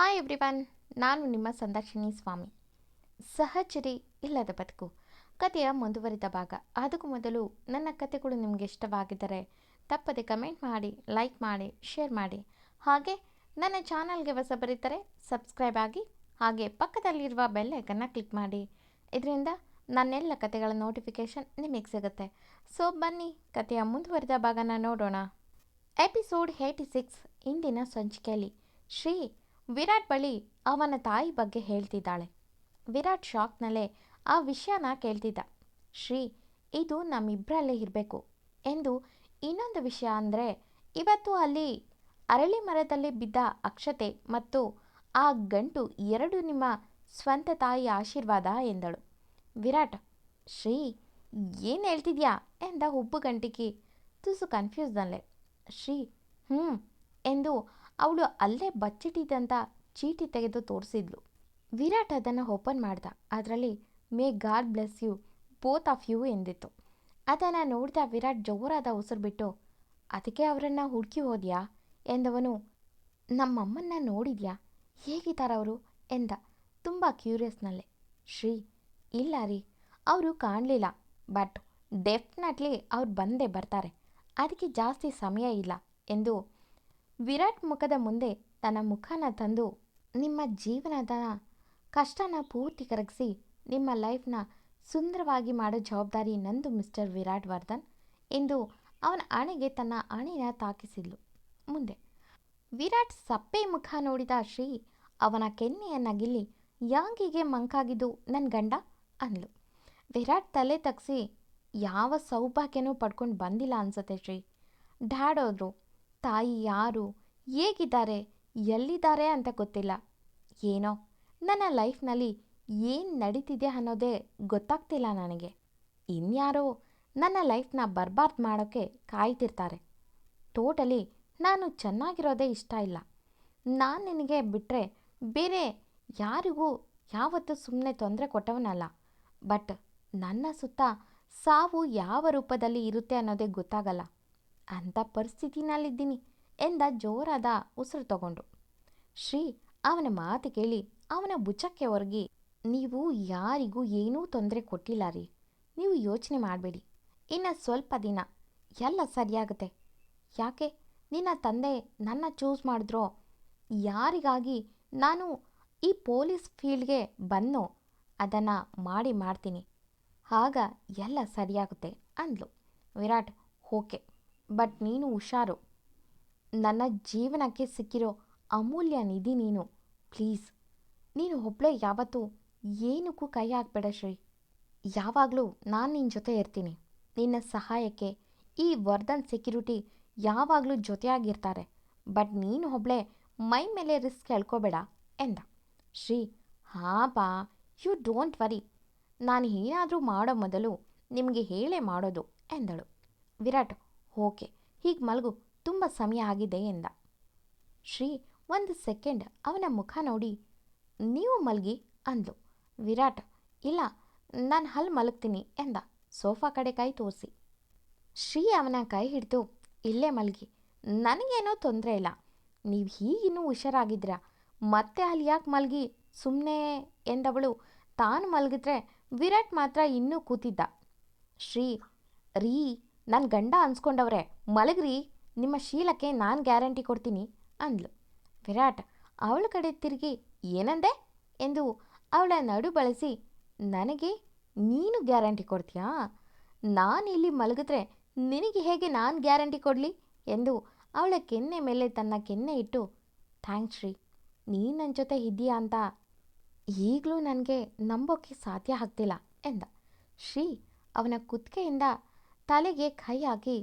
Hi everyone, ನಾನು ನಿಮ್ಮ ಸಂದರ್ಶಿನಿ ಸ್ವಾಮಿ. ಸಹಚರಿ ಇಲ್ಲದ ಬದುಕು ಕಥೆಯ ಮುಂದುವರಿದ ಭಾಗ. ಅದಕ್ಕೂ ಮೊದಲು ನನ್ನ ಕಥೆಗಳು ನಿಮಗೆ ಇಷ್ಟವಾಗಿದ್ದರೆ ತಪ್ಪದೆ ಕಮೆಂಟ್ ಮಾಡಿ, ಲೈಕ್ ಮಾಡಿ, ಶೇರ್ ಮಾಡಿ. ಹಾಗೆ ನನ್ನ ಚಾನಲ್ಗೆ ಹೊಸಬರಿದ್ದರೆ ಸಬ್ಸ್ಕ್ರೈಬ್ ಆಗಿ, ಹಾಗೆ ಪಕ್ಕದಲ್ಲಿರುವ ಬೆಲ್ ಐಕನ್ನ ಕ್ಲಿಕ್ ಮಾಡಿ. ಇದರಿಂದ ನನ್ನೆಲ್ಲ ಕಥೆಗಳ ನೋಟಿಫಿಕೇಷನ್ ನಿಮಗೆ ಸಿಗುತ್ತೆ. ಸೊ ಬನ್ನಿ ಕಥೆಯ ಮುಂದುವರಿದ ಭಾಗನ ನೋಡೋಣ. ಎಪಿಸೋಡ್ 86. ಇಂದಿನ ಸಂಚಿಕೆಯಲ್ಲಿ ಶ್ರೀ ವಿರಾಟ್ ಬಳಿ ಅವನ ತಾಯಿ ಬಗ್ಗೆ ಹೇಳ್ತಿದ್ದಾಳೆ. ವಿರಾಟ್ ಶಾಕ್ನಲ್ಲೇ ಆ ವಿಷಯನ ಕೇಳ್ತಿದ್ದ. ಶ್ರೀ, ಇದು ನಮ್ಮಿಬ್ಬರಲ್ಲೇ ಇರಬೇಕು ಎಂದು. ಇನ್ನೊಂದು ವಿಷಯ ಅಂದರೆ, ಇವತ್ತು ಅಲ್ಲಿ ಅರಳಿ ಮರದಲ್ಲಿ ಬಿದ್ದ ಅಕ್ಷತೆ ಮತ್ತು ಆ ಗಂಟು ಎರಡು ನಿಮ್ಮ ಸ್ವಂತ ತಾಯಿ ಆಶೀರ್ವಾದ ಎಂದಳು. ವಿರಾಟ್, ಶ್ರೀ ಏನು ಹೇಳ್ತಿದ್ಯಾ ಎಂದ ಹುಬ್ಬು ಗಂಟಿಗೆ ತುಸು ಕನ್ಫ್ಯೂಸ್ನಲ್ಲೇ. ಶ್ರೀ ಎಂದು ಅವಳು ಅಲ್ಲೇ ಬಚ್ಚಿಟ್ಟಿದ್ದಂಥ ಚೀಟಿ ತೆಗೆದು ತೋರಿಸಿದ್ಲು. ವಿರಾಟ್ ಅದನ್ನು ಓಪನ್ ಮಾಡ್ದ. ಅದರಲ್ಲಿ may God bless you both of you ಎಂದಿತ್ತು. ಅದನ್ನು ನೋಡಿದ ವಿರಾಟ್ ಜೋರಾದ ಉಸಿರು ಬಿಟ್ಟು, ಅದಕ್ಕೆ ಅವರನ್ನು ಹುಡುಕಿ ಹೋದ್ಯಾ ಎಂದವನು. ನಮ್ಮಮ್ಮನ್ನ ನೋಡಿದ್ಯಾ, ಹೇಗಿದ್ದಾರವರು ಎಂದ ತುಂಬ ಕ್ಯೂರಿಯಸ್ನಲ್ಲೇ. ಶ್ರೀ, ಇಲ್ಲ ರೀ, ಅವರು ಕಾಣಲಿಲ್ಲ, ಬಟ್ ಡೆಫಿನೆಟ್ಲಿ ಅವ್ರು ಬಂದೇ ಬರ್ತಾರೆ, ಅದಕ್ಕೆ ಜಾಸ್ತಿ ಸಮಯ ಇಲ್ಲ ಎಂದು ವಿರಾಟ್ ಮುಖದ ಮುಂದೆ ತನ್ನ ಮುಖನ ತಂದು, ನಿಮ್ಮ ಜೀವನದ ಕಷ್ಟನ ಪೂರ್ತಿ ಕರಗಿಸಿ ನಿಮ್ಮ ಲೈಫ್ನ ಸುಂದರವಾಗಿ ಮಾಡೋ ಜವಾಬ್ದಾರಿ ನಂದು ಮಿಸ್ಟರ್ ವಿರಾಟ್ ವರ್ಧನ್ ಎಂದು ಅವನ ಆಣೆಗೆ ತನ್ನ ಆಣೆನ ತಾಕಿಸಿದ್ಲು. ಮುಂದೆ ವಿರಾಟ್ ಸಪ್ಪೆ ಮುಖ ನೋಡಿದ ಶ್ರೀ ಅವನ ಕೆನ್ನೆಯನ್ನು ಗಿಲ್ಲಿ, ಯಾಂಗಿಗೆ ಮಂಕಾಗಿದ್ದು ನನ್ನ ಗಂಡ ಅಂದ್ಲು. ವಿರಾಟ್ ತಲೆ ತಗ್ಸಿ, ಯಾವ ಸೌಭಾಗ್ಯನೂ ಪಡ್ಕೊಂಡು ಬಂದಿಲ್ಲ ಅನ್ಸತ್ತೆ ಶ್ರೀ. ಡ್ಯಾಡ್ ಹೋದ್ರು, ತಾಯಿ ಯಾರು, ಹೇಗಿದ್ದಾರೆ, ಎಲ್ಲಿದ್ದಾರೆ ಅಂತ ಗೊತ್ತಿಲ್ಲ. ಏನೋ ನನ್ನ ಲೈಫ್ನಲ್ಲಿ ಏನು ನಡೀತಿದೆ ಅನ್ನೋದೇ ಗೊತ್ತಾಗ್ತಿಲ್ಲ ನನಗೆ. ಇನ್ಯಾರೋ ನನ್ನ ಲೈಫ್ನ ಬರ್ಬಾದ್ ಮಾಡೋಕ್ಕೆ ಕಾಯ್ತಿರ್ತಾರೆ. ಟೋಟಲಿ ನಾನು ಚೆನ್ನಾಗಿರೋದೇ ಇಷ್ಟ ಇಲ್ಲ. ನಾನು ನಿನಗೆ ಬಿಟ್ಟರೆ ಬೇರೆ ಯಾರಿಗೂ ಯಾವತ್ತೂ ಸುಮ್ಮನೆ ತೊಂದರೆ ಕೊಟ್ಟವನಲ್ಲ. ಬಟ್ ನನ್ನ ಸುತ್ತ ಸಾವು ಯಾವ ರೂಪದಲ್ಲಿ ಇರುತ್ತೆ ಅನ್ನೋದೇ ಗೊತ್ತಾಗಲ್ಲ. ಅಂಥ ಪರಿಸ್ಥಿತಿನಲ್ಲಿದ್ದೀನಿ ಎಂದ ಜೋರಾದ ಉಸಿರು ತಗೊಂಡು. ಶ್ರೀ ಅವನ ಮಾತು ಕೇಳಿ ಅವನ ಭುಜಕ್ಕೆ ಒರಗಿ, ನೀವು ಯಾರಿಗೂ ಏನೂ ತೊಂದರೆ ಕೊಟ್ಟಿಲ್ಲ ರೀ, ನೀವು ಯೋಚನೆ ಮಾಡಬೇಡಿ, ಇನ್ನು ಸ್ವಲ್ಪ ದಿನ ಎಲ್ಲ ಸರಿಯಾಗುತ್ತೆ. ಯಾಕೆ ನಿನ್ನ ತಂದೆ ನನ್ನ ಚೂಸ್ ಮಾಡಿದ್ರೋ, ಯಾರಿಗಾಗಿ ನಾನು ಈ ಪೊಲೀಸ್ ಫೀಲ್ಡ್ಗೆ ಬಂದೋ ಅದನ್ನು ಮಾಡ್ತೀನಿ, ಆಗ ಎಲ್ಲ ಸರಿಯಾಗುತ್ತೆ ಅಂದ್ಲು. ವಿರಾಟ್, ಓಕೆ, ಬಟ್ ನೀನು ಹುಷಾರು, ನನ್ನ ಜೀವನಕ್ಕೆ ಸಿಕ್ಕಿರೋ ಅಮೂಲ್ಯ ನಿಧಿ ನೀನು. ಪ್ಲೀಸ್ ನೀನು ಒಬ್ಬಳೇ ಯಾವತ್ತೂ ಏನಕ್ಕೂ ಕೈ ಹಾಕಬೇಡ ಶ್ರೀ. ಯಾವಾಗಲೂ ನಾನು ನಿನ್ನ ಜೊತೆ ಇರ್ತೀನಿ. ನಿನ್ನ ಸಹಾಯಕ್ಕೆ ಈ ವರ್ಧನ್ ಸೆಕ್ಯೂರಿಟಿ ಯಾವಾಗಲೂ ಜೊತೆಯಾಗಿರ್ತಾರೆ. ಬಟ್ ನೀನು ಒಬ್ಬಳೇ ಮೈ ಮೇಲೆ ರಿಸ್ಕ್ ಹೇಳ್ಕೋಬೇಡ ಎಂದ. ಶ್ರೀ, ಹಾಂ ಬಾ, ಯು ಡೋಂಟ್ ವರಿ, ನಾನು ಏನಾದರೂ ಮಾಡೋ ಮೊದಲು ನಿಮಗೆ ಹೇಳೇ ಮಾಡೋದು ಎಂದಳು. ವಿರಾಟ್, ಓಕೆ, ಹೀಗೆ ಮಲಗು, ತುಂಬ ಸಮಯ ಆಗಿದೆ ಎಂದ. ಶ್ರೀ ಒಂದು ಸೆಕೆಂಡ್ ಅವನ ಮುಖ ನೋಡಿ, ನೀವು ಮಲಗಿ ಅಂದ್ಲು. ವಿರಾಟ್, ಇಲ್ಲ, ನಾನು ಅಲ್ಲಿ ಮಲಗ್ತೀನಿ ಎಂದ ಸೋಫಾ ಕಡೆ ಕೈ ತೋರಿಸಿ. ಶ್ರೀ ಅವನ ಕೈ ಹಿಡಿದು, ಇಲ್ಲೇ ಮಲಗಿ, ನನಗೇನೋ ತೊಂದರೆ ಇಲ್ಲ, ನೀವು ಹೀಗಿನ್ನೂ ಹುಷಾರಾಗಿದ್ದೀರಾ, ಮತ್ತೆ ಅಲ್ಲಿ ಯಾಕೆ ಮಲಗಿ ಸುಮ್ಮನೆ ಎಂದವಳು ತಾನು ಮಲಗಿದ್ರೆ ವಿರಾಟ್ ಮಾತ್ರ ಇನ್ನೂ ಕೂತಿದ್ದ. ಶ್ರೀ, ರೀ ನನ್ನ ಗಂಡ ಅನ್ಸ್ಕೊಂಡವ್ರೆ, ಮಲಗ್ರಿ, ನಿಮ್ಮ ಶೀಲಕ್ಕೆ ನಾನು ಗ್ಯಾರಂಟಿ ಕೊಡ್ತೀನಿ ಅಂದ್ಲು. ವಿರಾಟ್ ಅವಳ ಕಡೆ ತಿರುಗಿ, ಏನಂದೆ ಎಂದು ಅವಳ ನಡು ಬಳಸಿ, ನನಗೆ ನೀನು ಗ್ಯಾರಂಟಿ ಕೊಡ್ತೀಯಾ, ನಾನು ಇಲ್ಲಿ ಮಲಗಿದ್ರೆ ನಿನಗೆ ಹೇಗೆ ನಾನು ಗ್ಯಾರಂಟಿ ಕೊಡಲಿ ಎಂದು ಅವಳ ಕೆನ್ನೆ ಮೇಲೆ ತನ್ನ ಕೆನ್ನೆ ಇಟ್ಟು, ಥ್ಯಾಂಕ್ಸ್ ಶ್ರೀ, ನೀನು ನನ್ನ ಜೊತೆ ಇದ್ದೀಯಾ ಅಂತ ಈಗಲೂ ನನಗೆ ನಂಬೋಕ್ಕೆ ಸಾಧ್ಯ ಆಗ್ತಿಲ್ಲ ಎಂದ. ಶ್ರೀ ಅವನ ಕುತ್ತಿಗೆಯಿಂದ ತಲೆಗೆ ಕೈ ಹಾಕಿ,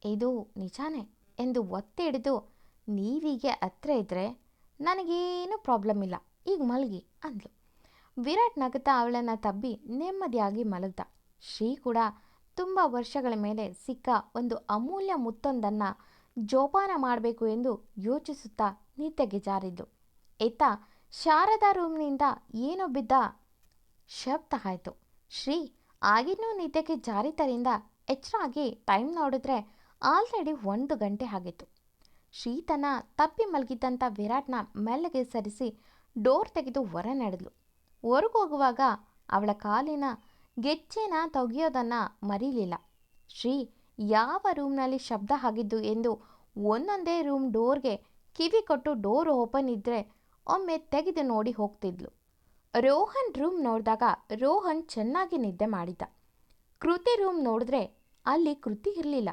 ಇದು ನಿಜಾನೇ ಎಂದು ಒತ್ತಿ ಹಿಡಿದು, ನೀವೀಗೆ ಹತ್ರ ಇದ್ದರೆ ನನಗೇನೂ ಪ್ರಾಬ್ಲಮ್ ಇಲ್ಲ, ಈಗ ಮಲಗಿ ಅಂದ್ಲು. ವಿರಾಟ್ ನಗುತ್ತಾ ಅವಳನ್ನು ತಬ್ಬಿ ನೆಮ್ಮದಿಯಾಗಿ ಮಲಗ್ದ. ಶ್ರೀ ಕೂಡ ತುಂಬ ವರ್ಷಗಳ ಮೇಲೆ ಸಿಕ್ಕ ಒಂದು ಅಮೂಲ್ಯ ಮುತ್ತೊಂದನ್ನು ಜೋಪಾನ ಮಾಡಬೇಕು ಎಂದು ಯೋಚಿಸುತ್ತಾ ನಿದ್ದೆಗೆ ಜಾರಿದ್ಲು. ಎತ್ತ ಶಾರದಾ ರೂಮ್ನಿಂದ ಏನೋ ಬಿದ್ದ ಶಬ್ದ ಆಯಿತು. ಶ್ರೀ ಆಗಿನ್ನೂ ನಿದ್ದೆಗೆ ಜಾರಿದ್ದರಿಂದ ಎಚ್ಚರಾಗಿ ಟೈಮ್ ನೋಡಿದ್ರೆ ಆಲ್ರೆಡಿ 1 ಗಂಟೆ ಆಗಿತ್ತು. ಶ್ರೀತನ ತಪ್ಪಿ ಮಲಗಿದ್ದಂಥ ವಿರಾಟ್ನ ಮೆಲ್ಲಗೆ ಸರಿಸಿ ಡೋರ್ ತೆಗೆದು ಹೊರ ನಡೆದ್ಲು. ಹೊರಗೋಗುವಾಗ ಅವಳ ಕಾಲಿನ ಗೆಜ್ಜೆನ ತೆಗೆಯೋದನ್ನು ಮರೀಲಿಲ್ಲ. ಶ್ರೀ ಯಾವ ರೂಮ್ನಲ್ಲಿ ಶಬ್ದ ಆಗಿದ್ದು ಎಂದು ಒಂದೊಂದೇ ರೂಮ್ ಡೋರ್ಗೆ ಕಿವಿ ಕೊಟ್ಟು ಡೋರ್ ಓಪನ್ ಇದ್ದರೆ ಒಮ್ಮೆ ತೆಗೆದು ನೋಡಿ ಹೋಗ್ತಿದ್ಲು. ರೋಹನ್ ರೂಮ್ ನೋಡಿದಾಗ ರೋಹನ್ ಚೆನ್ನಾಗಿ ನಿದ್ದೆ ಮಾಡಿದ್ದ. ಕೃತಿ ರೂಮ್ ನೋಡಿದ್ರೆ ಅಲ್ಲಿ ಕೃತಿ ಇರಲಿಲ್ಲ.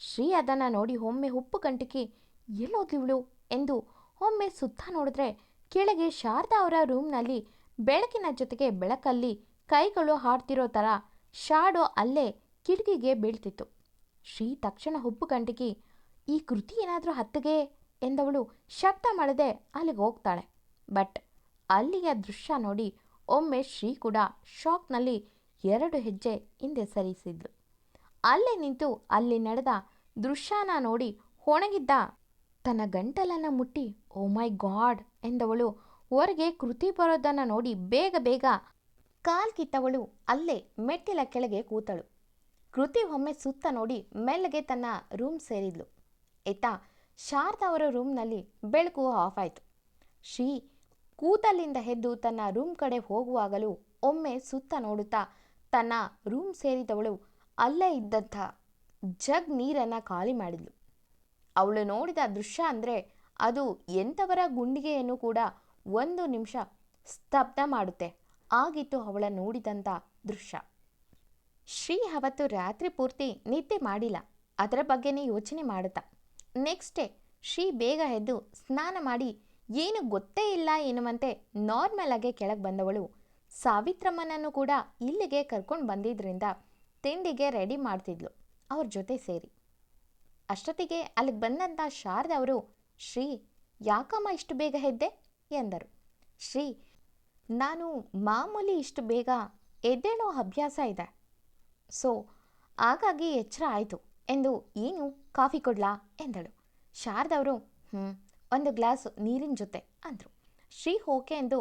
ಶ್ರೀ ಅದನ್ನು ನೋಡಿ ಒಮ್ಮೆ ಉಪ್ಪು ಗಂಟಿಗೆ ಎಲ್ಲೋದ್ಲಿವಳು ಎಂದು ಒಮ್ಮೆ ಸುತ್ತ ನೋಡಿದ್ರೆ ಕೆಳಗೆ ಶಾರದಾ ಅವರ ರೂಮ್ನಲ್ಲಿ ಬೆಳಕಿನ ಜೊತೆಗೆ ಬೆಳಕಲ್ಲಿ ಕೈಗಳು ಹಾಡ್ತಿರೋ ಥರ ಶಾಡೋ ಅಲ್ಲೇ ಕಿಟಕಿಗೆ ಬೀಳ್ತಿತ್ತು. ಶ್ರೀ ತಕ್ಷಣ ಉಪ್ಪು ಗಂಟಿಗೆ ಈ ಕೃತಿ ಏನಾದರೂ ಹತ್ತಿಗೆ ಎಂದವಳು ಶಬ್ದ ಮಾಡದೆ ಅಲ್ಲಿಗೆ ಹೋಗ್ತಾಳೆ. ಬಟ್ ಅಲ್ಲಿಯ ದೃಶ್ಯ ನೋಡಿ ಒಮ್ಮೆ ಶ್ರೀ ಕೂಡ ಶಾಕ್ನಲ್ಲಿ 2 ಹೆಜ್ಜೆ ಹಿಂದೆ ಸರಿಸಿದ್ಲು. ಅಲ್ಲೇ ನಿಂತು ಅಲ್ಲಿ ನಡೆದ ದೃಶ್ಯನ ನೋಡಿ ಒಣಗಿದ್ದ ತನ್ನ ಗಂಟಲನ್ನು ಮುಟ್ಟಿ ಓ ಮೈ ಗಾಡ್ ಎಂದವಳು ಹೊರಗೆ ಕೃತಿ ಬರೋದನ್ನು ನೋಡಿ ಬೇಗ ಬೇಗ ಕಾಲ್ ಕಿತ್ತವಳು ಅಲ್ಲೇ ಮೆಟ್ಟಿಲ ಕೆಳಗೆ ಕೂತಳು. ಕೃತಿ ಒಮ್ಮೆ ಸುತ್ತ ನೋಡಿ ಮೆಲ್ಲಗೆ ತನ್ನ ರೂಮ್ ಸೇರಿದ್ಲು. ಇತ್ತ ಶಾರದಾ ಅವರ ರೂಮ್ನಲ್ಲಿ ಬೆಳಕು ಆಫ್ ಆಯಿತು. ಶ್ರೀ ಕೂತಲ್ಲಿಂದ ಎದ್ದು ತನ್ನ ರೂಮ್ ಕಡೆ ಹೋಗುವಾಗಲೂ ಒಮ್ಮೆ ಸುತ್ತ ನೋಡುತ್ತಾ ತನ್ನ ರೂಮ್ ಸೇರಿದವಳು ಅಲ್ಲೇ ಇದ್ದಂಥ ಜಗ್ ನೀರನ್ನು ಖಾಲಿ ಮಾಡಿದ್ಲು. ಅವಳು ನೋಡಿದ ದೃಶ್ಯ ಅಂದರೆ ಅದು ಎಂಥವರ ಗುಂಡಿಗೆಯನ್ನು ಕೂಡ 1 ನಿಮಿಷ ಸ್ತಬ್ಧ ಮಾಡುತ್ತೆ ಆಗಿತ್ತು ಅವಳ ನೋಡಿದಂಥ ದೃಶ್ಯ. ಶ್ರೀ ಅವತ್ತು ರಾತ್ರಿ ಪೂರ್ತಿ ನಿದ್ದೆ ಮಾಡಿಲ್ಲ. ಅದರ ಬಗ್ಗೆನೇ ಯೋಚನೆ ಮಾಡುತ್ತಾ ನೆಕ್ಸ್ಟ್ ಡೇ ಶ್ರೀ ಬೇಗ ಎದ್ದು ಸ್ನಾನ ಮಾಡಿ ಏನು ಗೊತ್ತೇ ಇಲ್ಲ ಎನ್ನುವಂತೆ ನಾರ್ಮಲ್ ಆಗಿ ಕೆಳಗೆ ಬಂದವಳು ಸಾವಿತ್ರಮ್ಮನನ್ನು ಕೂಡ ಇಲ್ಲಿಗೆ ಕರ್ಕೊಂಡು ಬಂದಿದ್ದರಿಂದ ತಿಂಡಿಗೆ ರೆಡಿ ಮಾಡ್ತಿದ್ಲು ಅವ್ರ ಜೊತೆ ಸೇರಿ. ಅಷ್ಟೊತ್ತಿಗೆ ಅಲ್ಲಿಗೆ ಬಂದಂಥ ಶಾರದಾ ಅವರು ಶ್ರೀ ಯಾಕಮ್ಮ ಇಷ್ಟು ಬೇಗ ಎದ್ದೆ ಎಂದರು. ಶ್ರೀ ನಾನು ಮಾಮೂಲಿ ಇಷ್ಟು ಬೇಗ ಎದ್ದೇಳೋ ಅಭ್ಯಾಸ ಇದೆ, ಸೊ ಹಾಗಾಗಿ ಎಚ್ಚರ ಆಯಿತು ಎಂದು ಏನು ಕಾಫಿ ಕೊಡ್ಲಾ ಎಂದಳು. ಶಾರದಾ ಅವರು 1 ಗ್ಲಾಸ್ ನೀರಿನ ಜೊತೆ ಅಂದರು. ಶ್ರೀ ಓಕೆ ಎಂದು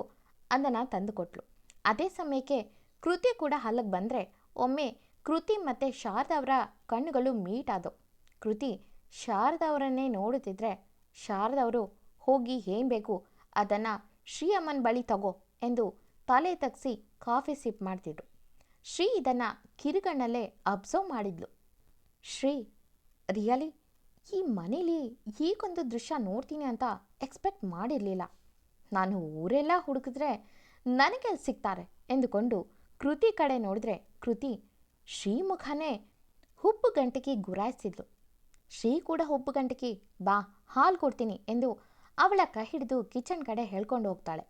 ಅದನ್ನು ತಂದುಕೊಟ್ಲು. ಅದೇ ಸಮಯಕ್ಕೆ ಕೃತಿ ಕೂಡ ಅಲ್ಲಿಗೆ ಬಂದರೆ ಒಮ್ಮೆ ಕೃತಿ ಮತ್ತು ಶಾರದಾ ಅವರ ಕಣ್ಣುಗಳು ಮೀಟ್ ಆದವು. ಕೃತಿ ಶಾರದಾ ಅವರನ್ನೇ ನೋಡುತ್ತಿದ್ದರೆ ಶಾರದಾ ಅವರು ಹೋಗಿ ಏನು ಬೇಕು ಅದನ್ನು ಶ್ರೀ ಅಮ್ಮನ ಬಳಿ ತಗೋ ಎಂದು ತಲೆ ತಗ್ಸಿ ಕಾಫಿ ಸಿಪ್ ಮಾಡ್ತಿದ್ರು. ಶ್ರೀ ಇದನ್ನು ಕಿರುಗಣ್ಣಲ್ಲೇ ಅಬ್ಸರ್ವ್ ಮಾಡಿದ್ಲು. ಶ್ರೀ ರಿಯಲಿ ಈ ಮನೇಲಿ ಹೀಗೊಂದು ದೃಶ್ಯ ನೋಡ್ತೀನಿ ಅಂತ ಎಕ್ಸ್ಪೆಕ್ಟ್ ಮಾಡಿರಲಿಲ್ಲ. ನಾನು ಊರೆಲ್ಲ ಹುಡುಕಿದ್ರೆ ನನಗೆ ಸಿಗ್ತಾರೆ ಎಂದುಕೊಂಡು ಕೃತಿ ಕಡೆ ನೋಡಿದ್ರೆ ಕೃತಿ ಶ್ರೀ ಮುಖನೇ ಉಪ್ಪು ಗಂಟಿಗೆ ಗುರಾಯಿಸಿದ್ಲು. ಶ್ರೀ ಕೂಡ ಉಪ್ಪು ಗಂಟಿಗೆ ಬಾ ಹಾಲು ಕೊಡ್ತೀನಿ ಎಂದು ಅವಳ ಕೈ ಹಿಡಿದು ಕಿಚನ್ ಕಡೆ ಹೇಳ್ಕೊಂಡು ಹೋಗ್ತಾಳೆ.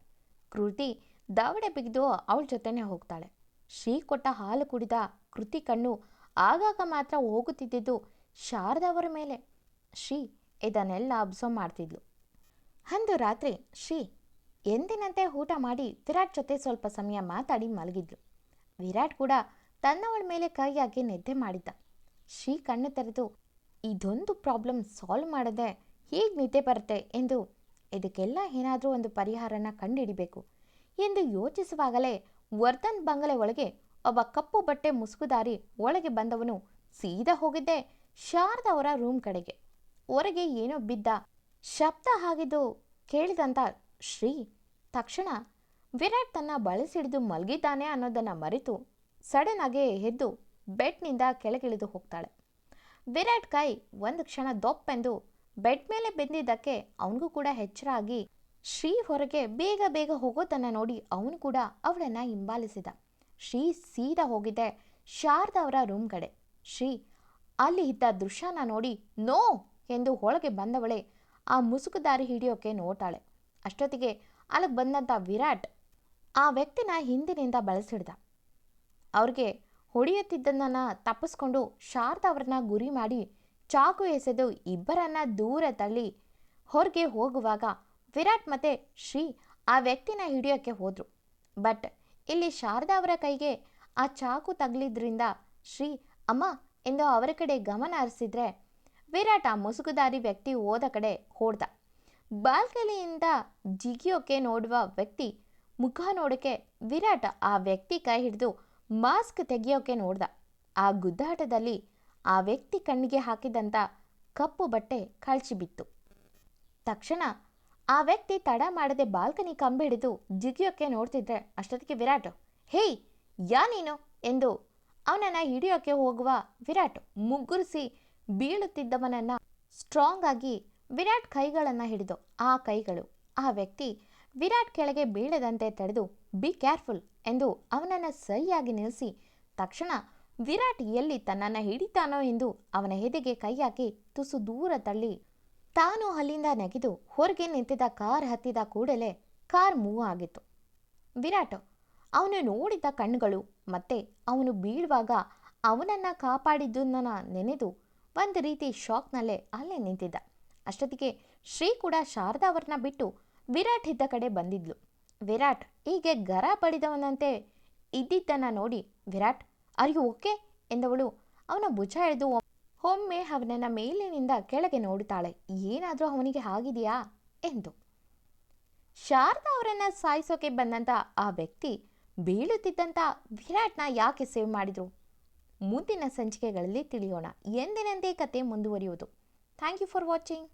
ಕೃತಿ ದವಡೆ ಬಿಗಿದು ಅವಳ ಜೊತೆನೇ ಹೋಗ್ತಾಳೆ. ಶ್ರೀ ಕೊಟ್ಟ ಹಾಲು ಕುಡಿದ ಕೃತಿ ಕಣ್ಣು ಆಗಾಗ ಮಾತ್ರ ಹೋಗುತ್ತಿದ್ದಿದ್ದು ಶಾರದಾ ಅವರ ಮೇಲೆ. ಶ್ರೀ ಇದನ್ನೆಲ್ಲ ಅಬ್ಸರ್ವ್ ಮಾಡ್ತಿದ್ಲು. ಅಂದು ರಾತ್ರಿ ಶ್ರೀ ಎಂದಿನಂತೆ ಊಟ ಮಾಡಿ ವಿರಾಟ್ ಜೊತೆ ಸ್ವಲ್ಪ ಸಮಯ ಮಾತಾಡಿ ಮಲಗಿದ್ಲು. ವಿರಾಟ್ ಕೂಡ ತನ್ನವಳ ಮೇಲೆ ಕೈ ಹಾಕಿ ನಿದ್ದೆ ಮಾಡಿದ್ದ. ಶ್ರೀ ಕಣ್ಣು ತೆರೆದು ಇದೊಂದು ಪ್ರಾಬ್ಲಮ್ ಸಾಲ್ವ್ ಮಾಡದೆ ಹೇಗೆ ನಿದ್ದೆ ಬರುತ್ತೆ ಎಂದು ಇದಕ್ಕೆಲ್ಲ ಏನಾದರೂ ಒಂದು ಪರಿಹಾರನ ಕಂಡುಹಿಡಿಬೇಕು ಎಂದು ಯೋಚಿಸುವಾಗಲೇ ವರ್ಧನ್ ಬಂಗಲೆ ಒಳಗೆ ಒಬ್ಬ ಕಪ್ಪು ಬಟ್ಟೆ ಮುಸುಕುದಾರಿ ಒಳಗೆ ಬಂದವನು ಸೀದಾ ಹೋಗಿದ್ದೆ ಶಾರದಾ ಅವರ ರೂಮ್ ಕಡೆಗೆ. ಹೊರಗೆ ಏನೋ ಬಿದ್ದ ಶಬ್ದ ಆಗಿದ್ದು ಕೇಳಿದಂಥ ಶ್ರೀ ತಕ್ಷಣ ವಿರಾಟ್ ತನ್ನ ಬಳಸಿಡಿದು ಮಲಗಿದ್ದಾನೆ ಅನ್ನೋದನ್ನು ಮರೆತು ಸಡನ್ ಆಗಿ ಎದ್ದು ಬೆಡ್ನಿಂದ ಕೆಳಗಿಳಿದು ಹೋಗ್ತಾಳೆ. ವಿರಾಟ್ ಕೈ ಒಂದು ಕ್ಷಣ ದೊಪ್ಪೆಂದು ಬೆಡ್ ಮೇಲೆ ಬೆಂದಿದ್ದಕ್ಕೆ ಅವನಿಗೂ ಕೂಡ ಎಚ್ಚರ ಆಗಿ ಶ್ರೀ ಹೊರಗೆ ಬೇಗ ಬೇಗ ಹೋಗೋದನ್ನು ನೋಡಿ ಅವನು ಕೂಡ ಅವಳನ್ನು ಹಿಂಬಾಲಿಸಿದ. ಶ್ರೀ ಸೀದಾ ಹೋಗಿದ್ದೆ ಶಾರದಾ ಅವರ ರೂಮ್ ಕಡೆ. ಶ್ರೀ ಅಲ್ಲಿ ಇದ್ದ ದೃಶ್ಯನ ನೋಡಿ ನೋ ಎಂದು ಒಳಗೆ ಬಂದವಳೆ ಆ ಮುಸುಕುದಾರಿ ಹಿಡಿಯೋಕೆ ನೋಡ್ತಾಳೆ. ಅಷ್ಟೊತ್ತಿಗೆ ಅಲ್ಲಿಗೆ ಬಂದಂಥ ವಿರಾಟ್ ಆ ವ್ಯಕ್ತಿನ ಹಿಂದಿನಿಂದ ಬಳಸಿಡ್ದ. ಅವ್ರಿಗೆ ಹೊಡೆಯುತ್ತಿದ್ದನ್ನು ತಪ್ಪಿಸ್ಕೊಂಡು ಶಾರದಾ ಅವ್ರನ್ನ ಗುರಿ ಮಾಡಿ ಚಾಕು ಎಸೆದು ಇಬ್ಬರನ್ನ ದೂರ ತಳ್ಳಿ ಹೊರಗೆ ಹೋಗುವಾಗ ವಿರಾಟ್ ಮತ್ತು ಶ್ರೀ ಆ ವ್ಯಕ್ತಿನ ಹಿಡಿಯೋಕ್ಕೆ ಹೋದರು. ಬಟ್ ಇಲ್ಲಿ ಶಾರದಾ ಅವರ ಕೈಗೆ ಆ ಚಾಕು ತಗಲಿದ್ರಿಂದ ಶ್ರೀ ಅಮ್ಮ ಎಂದು ಅವರ ಕಡೆ ಗಮನ ಹರಿಸಿದ್ರೆ ವಿರಾಟ್ ಆ ಮುಸುಕುದಾರಿ ವ್ಯಕ್ತಿ ಹೋದ ಕಡೆ ಹೊಡೆದ. ಬಾಲ್ಕನಿಯಿಂದ ಜಿಗಿಯೋಕೆ ನೋಡುವ ವ್ಯಕ್ತಿ ಮುಖ ನೋಡೋಕ್ಕೆ ವಿರಾಟ್ ಆ ವ್ಯಕ್ತಿ ಕೈ ಹಿಡಿದು ಮಾಸ್ಕ್ ತೆಗೆಯೋಕೆ ನೋಡ್ದ. ಆ ಗುದ್ದಾಟದಲ್ಲಿ ಆ ವ್ಯಕ್ತಿ ಕಣ್ಣಿಗೆ ಹಾಕಿದಂಥ ಕಪ್ಪು ಬಟ್ಟೆ ಕಳಚಿ ಬಿತ್ತು. ತಕ್ಷಣ ಆ ವ್ಯಕ್ತಿ ತಡ ಮಾಡದೆ ಬಾಲ್ಕನಿ ಕಂಬಿ ಹಿಡಿದು ಜಿಗಿಯೋಕ್ಕೆ ನೋಡ್ತಿದ್ರೆ ಅಷ್ಟೊತ್ತಿಗೆ ವಿರಾಟ್, ಹೇಯ್ ಯಾ ನೀನು ಎಂದು ಅವನನ್ನು ಹಿಡಿಯೋಕ್ಕೆ ಹೋಗುವ ವಿರಾಟ್ ಮುಗ್ಗುರಿಸಿ ಬೀಳುತ್ತಿದ್ದವನನ್ನ ಸ್ಟ್ರಾಂಗ್ ಆಗಿ ವಿರಾಟ್ ಕೈಗಳನ್ನು ಹಿಡಿದು ಆ ಕೈಗಳು ಆ ವ್ಯಕ್ತಿ ವಿರಾಟ್ ಕೆಳಗೆ ಬೀಳದಂತೆ ತಡೆದು ಬಿ ಕೇರ್ಫುಲ್ ಎಂದು ಅವನನ್ನು ಸರಿಯಾಗಿ ನಿಲ್ಲಿಸಿ ತಕ್ಷಣ ವಿರಾಟ್ ಎಲ್ಲಿ ತನ್ನನ್ನು ಹಿಡಿತಾನೋ ಎಂದು ಅವನ ಎದೆಗೆ ಕೈ ಹಾಕಿ ತುಸು ದೂರ ತಳ್ಳಿ ತಾನು ಅಲ್ಲಿಂದ ನೆಗೆದು ಹೊರಗೆ ನಿಂತಿದ್ದ ಕಾರ್ ಹತ್ತಿದ ಕೂಡಲೇ ಕಾರ್ ಮೂವ್ ಆಗಿತ್ತು. ವಿರಾಟ್ ಅವನು ನೋಡಿದ್ದ ಕಣ್ಣುಗಳು ಮತ್ತೆ ಅವನು ಬೀಳುವಾಗ ಅವನನ್ನು ಕಾಪಾಡಿದ್ದನ್ನ ನೆನೆದು ಒಂದು ರೀತಿ ಶಾಕ್ನಲ್ಲೇ ಅಲ್ಲೇ ನಿಂತಿದ್ದ. ಅಷ್ಟೊತ್ತಿಗೆ ಶ್ರೀ ಕೂಡ ಶಾರದಾ ಅವ್ರನ್ನ ಬಿಟ್ಟು ವಿರಾಟ್ ಇದ್ದ ಕಡೆ ಬಂದಿದ್ಲು. ವಿರಾಟ್ ಹೀಗೆ ಗರ ಬಡಿದವನಂತೆ ಇದ್ದಿದ್ದನ್ನು ನೋಡಿ ವಿರಾಟ್ ಆರ್ ಯು ಓಕೆ ಎಂದವಳು ಅವನ ಭುಜ ಎಳೆದು ಒಮ್ಮೆ ಅವನನ್ನ ಮೇಲಿನಿಂದ ಕೆಳಗೆ ನೋಡುತ್ತಾಳೆ. ಏನಾದರೂ ಅವನಿಗೆ ಆಗಿದೆಯಾ ಎಂದು. ಶಾರದಾ ಅವರನ್ನ ಸಾಯಿಸೋಕೆ ಬಂದಂಥ ಆ ವ್ಯಕ್ತಿ ಬೀಳುತ್ತಿದ್ದಂಥ ವಿರಾಟ್ನ ಯಾಕೆ ಸೇವ್ ಮಾಡಿದ್ರು? ಮುಂದಿನ ಸಂಚಿಕೆಗಳಲ್ಲಿ ತಿಳಿಯೋಣ. ಎಂದಿನಂತೆ ಕತೆ ಮುಂದುವರಿಯುವುದು. Thank you for watching.